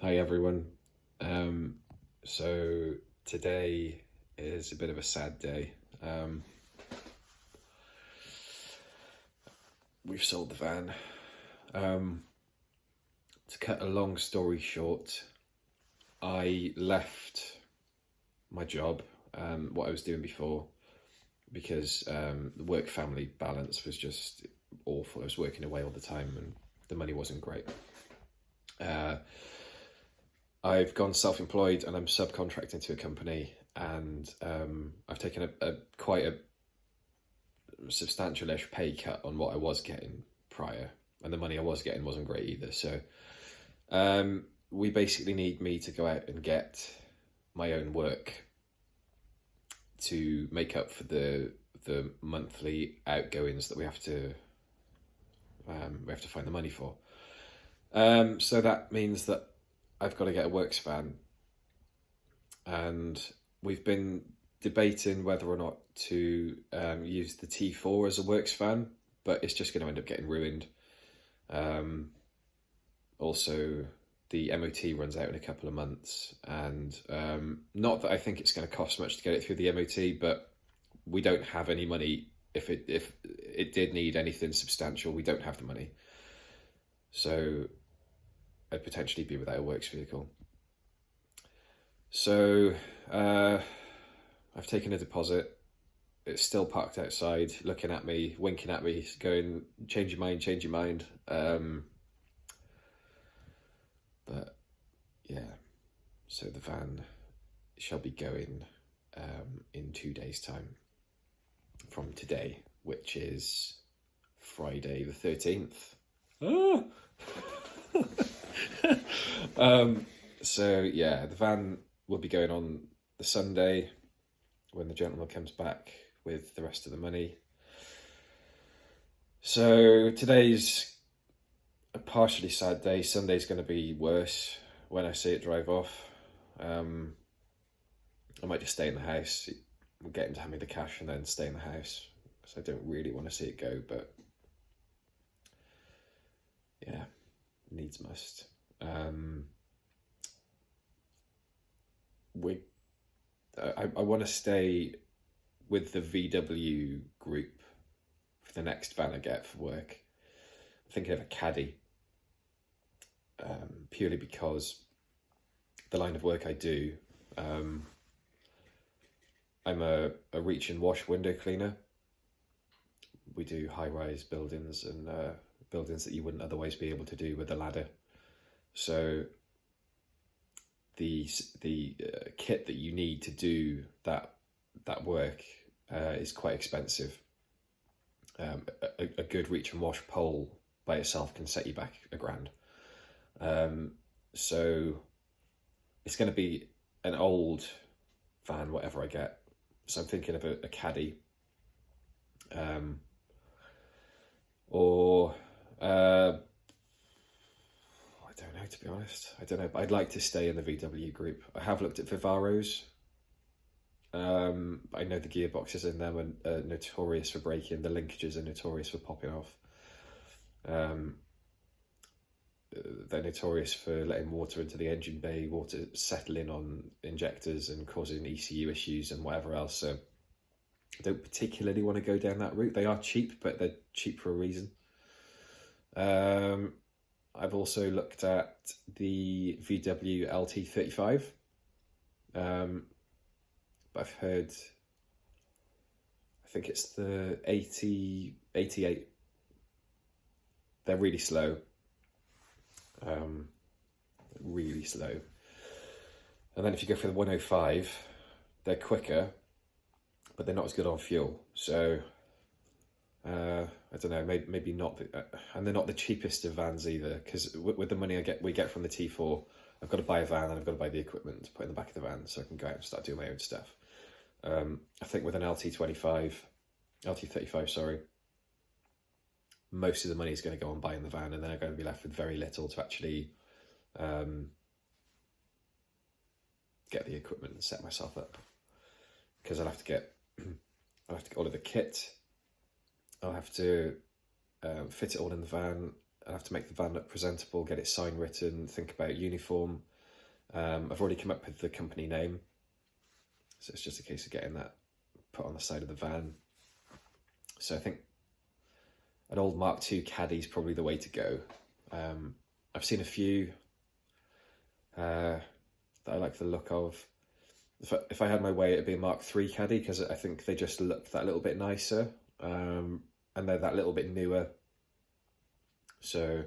Hi everyone. Um, so today is a bit of a sad day. Um, we've sold the van. Um, to cut a long story short, I left my job, what I was doing before, because the work-family balance was just awful. I was working away all the time and the money wasn't great. I've gone self-employed and I'm subcontracting to a company, and I've taken a quite a substantial-ish pay cut on what I was getting prior, and the money I was getting wasn't great either. So we basically need me to go out and get my own work to make up for the monthly outgoings that we have to find the money for. So that means that I've got to get a works van, and we've been debating whether or not to use the T4 as a works van, but it's just going to end up getting ruined. Also, the MOT runs out in a couple of months, and not that I think it's going to cost much to get it through the MOT, but we don't have any money. If it did need anything substantial, we don't have the money. So I'd potentially be without a works vehicle. So I've taken a deposit. It's still parked outside, looking at me, winking at me, going, change your mind, change your mind. But yeah, so the van shall be going in 2 days' time from today, which is Friday the 13th. So yeah, the van will be going on the Sunday when the gentleman comes back with the rest of the money. So today's a partially sad day. Sunday's going to be worse when I see it drive off. I might just stay in the house, get him to hand me the cash and then stay in the house, because I don't really want to see it go, but yeah, needs must. I want to stay with the VW group for the next van I get for work. I'm thinking of a Caddy, purely because the line of work I do, I'm a reach and wash window cleaner. We do high-rise buildings and buildings that you wouldn't otherwise be able to do with a ladder. So the kit that you need to do that work is quite expensive. A good reach and wash pole by itself can set you back £1,000. So it's going to be an old van, whatever I get. So I'm thinking of a Caddy, or I don't know, to be honest. I don't know, but I'd like to stay in the VW group. I have looked at Vivaros. I know the gearboxes in them are notorious for breaking. The linkages are notorious for popping off. They're notorious for letting water into the engine bay, water settling on injectors and causing ECU issues and whatever else. So I don't particularly want to go down that route. They are cheap, but they're cheap for a reason. I've also looked at the VW LT35. But I've heard, I think it's the 88. They're really slow. Really slow. And then if you go for the 105, they're quicker, but they're not as good on fuel. So I don't know, maybe not, and they're not the cheapest of vans either, because with the money we get from the T4, I've got to buy a van and I've got to buy the equipment to put in the back of the van so I can go out and start doing my own stuff. I think with an LT35, sorry, most of the money is going to go on buying the van, and then I'm going to be left with very little to actually get the equipment and set myself up, because I'll have to get all of the kit. I'll have to fit it all in the van. I'll have to make the van look presentable, get it sign written, think about uniform. I've already come up with the company name, so it's just a case of getting that put on the side of the van. So I think an old Mark II Caddy is probably the way to go. I've seen a few that I like the look of. If I had my way, it'd be a Mark III Caddy, because I think they just look that little bit nicer, and they're that little bit newer. So,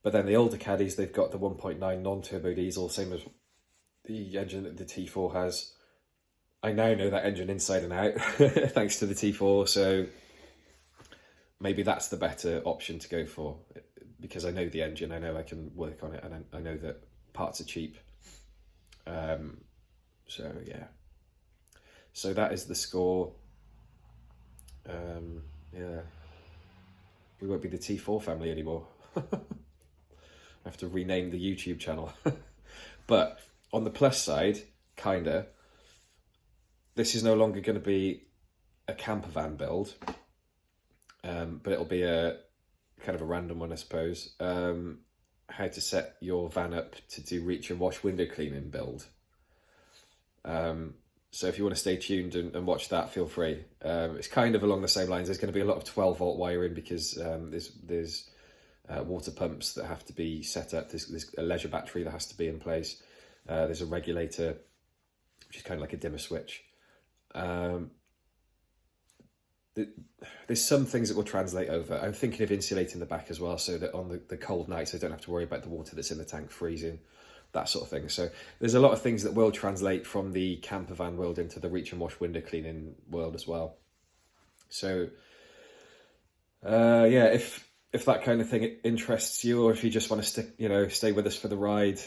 but then the older Caddies, they've got the 1.9 non-turbo diesel, same as the engine that the T4 has. I now know that engine inside and out, thanks to the T4, so maybe that's the better option to go for, because I know the engine, I know I can work on it, and I know that parts are cheap. So yeah, so that is the score. Yeah, we won't be the T4 family anymore. I have to rename the YouTube channel. But on the plus side, this is no longer going to be a camper van build, but it'll be a kind of a random one, I suppose. How to set your van up to do reach and wash window cleaning build. So if you want to stay tuned and watch that, feel free. It's kind of along the same lines. There's going to be a lot of 12-volt wiring, because there's water pumps that have to be set up. There's a leisure battery that has to be in place. There's a regulator, which is kind of like a dimmer switch. There's some things that will translate over. I'm thinking of insulating the back as well, so that on the cold nights I don't have to worry about the water that's in the tank freezing, that sort of thing. So there's a lot of things that will translate from the camper van world into the reach and wash window cleaning world as well. So yeah, if that kind of thing interests you, or if you just want to stay with us for the ride,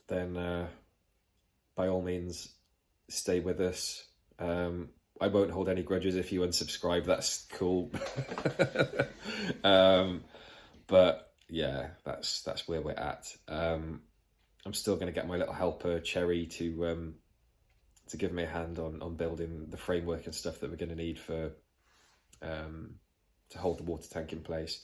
then by all means stay with us. I won't hold any grudges if you unsubscribe, that's cool. But yeah, that's where we're at. I'm still going to get my little helper Cherry to give me a hand on building the framework and stuff that we're going to need for to hold the water tank in place.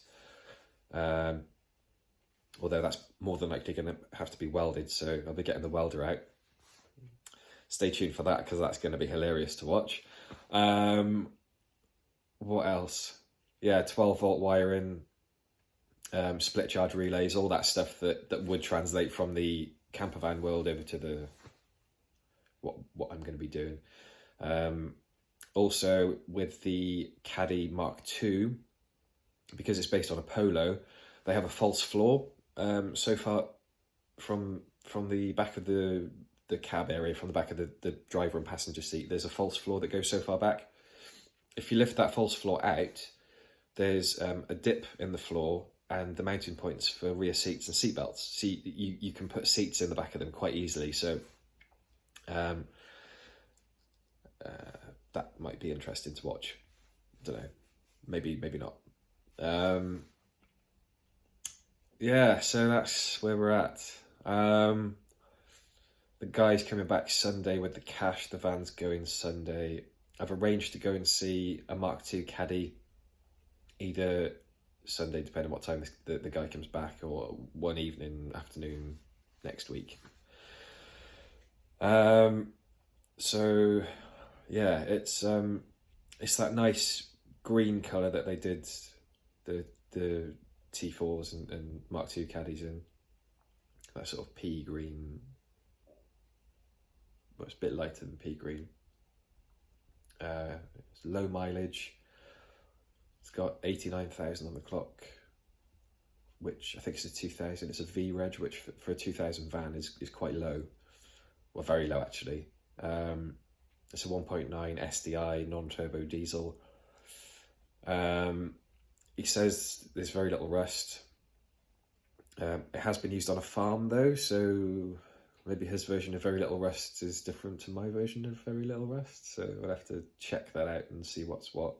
Although that's more than likely going to have to be welded, so I'll be getting the welder out. Stay tuned for that, because that's going to be hilarious to watch. What else? Yeah, 12-volt wiring, split charge relays, all that stuff that would translate from the camper van world over to the what I'm going to be doing. Also, with the Caddy Mark II, because it's based on a Polo, they have a false floor. So far, from the back of the cab area, from the back of the driver and passenger seat, there's a false floor that goes so far back. If you lift that false floor out, there's a dip in the floor and the mounting points for rear seats and seat belts. So you can put seats in the back of them quite easily. So that might be interesting to watch. I don't know, maybe not. Yeah, so that's where we're at. The guy's coming back Sunday with the cash. The van's going Sunday. I've arranged to go and see a Mark II Caddy either Sunday, depending on what time the guy comes back, or one afternoon next week. So yeah, it's that nice green colour that they did the T4s and Mark II Caddies in. That sort of pea green. Well, it's a bit lighter than pea green. It's low mileage. It's got 89,000 on the clock, which I think is a 2000. It's a V-Reg, which for a 2000 van is quite low. Well, very low actually. It's a 1.9 SDI non-turbo diesel. He says there's very little rust. It has been used on a farm though, so maybe his version of very little rust is different to my version of very little rust. So we'll have to check that out and see what's what.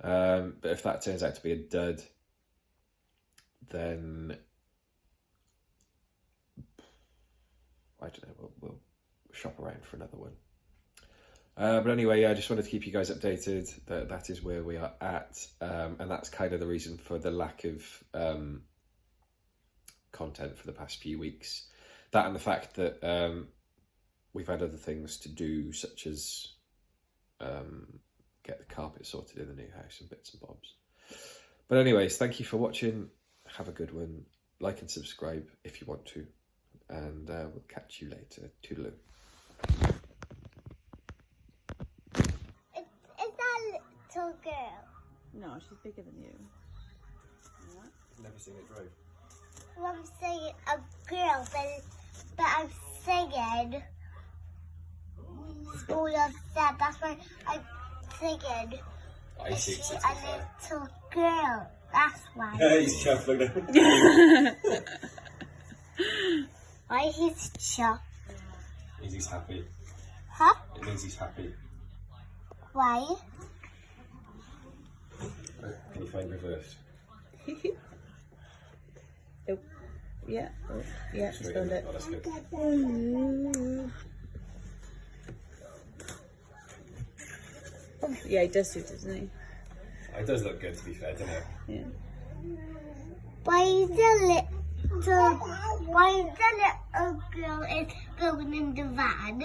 But if that turns out to be a dud, then I don't know, we'll shop around for another one. But anyway, yeah, I just wanted to keep you guys updated that is where we are at. And that's kind of the reason for the lack of content for the past few weeks. That and the fact that we've had other things to do, such as get the carpet sorted in the new house and bits and bobs. But anyways, thank you for watching. Have a good one. Like and subscribe if you want to. And we'll catch you later. Toodaloo. Is that a little girl? No, she's bigger than you. Never seen it drive. Well, I'm saying a girl, but I'm saying all of that. That's why I'm saying I see she's a little girl. That's why. He's shuffling now. Why he's chuffed? It means he's happy. Huh? It means he's happy. Why? Can you find reverse? Oh, yeah, she's found it. Oh, that's good. Yeah, he does suit, doesn't he? It does look good, to be fair, doesn't it? Yeah. Why is the little girl is going in the van?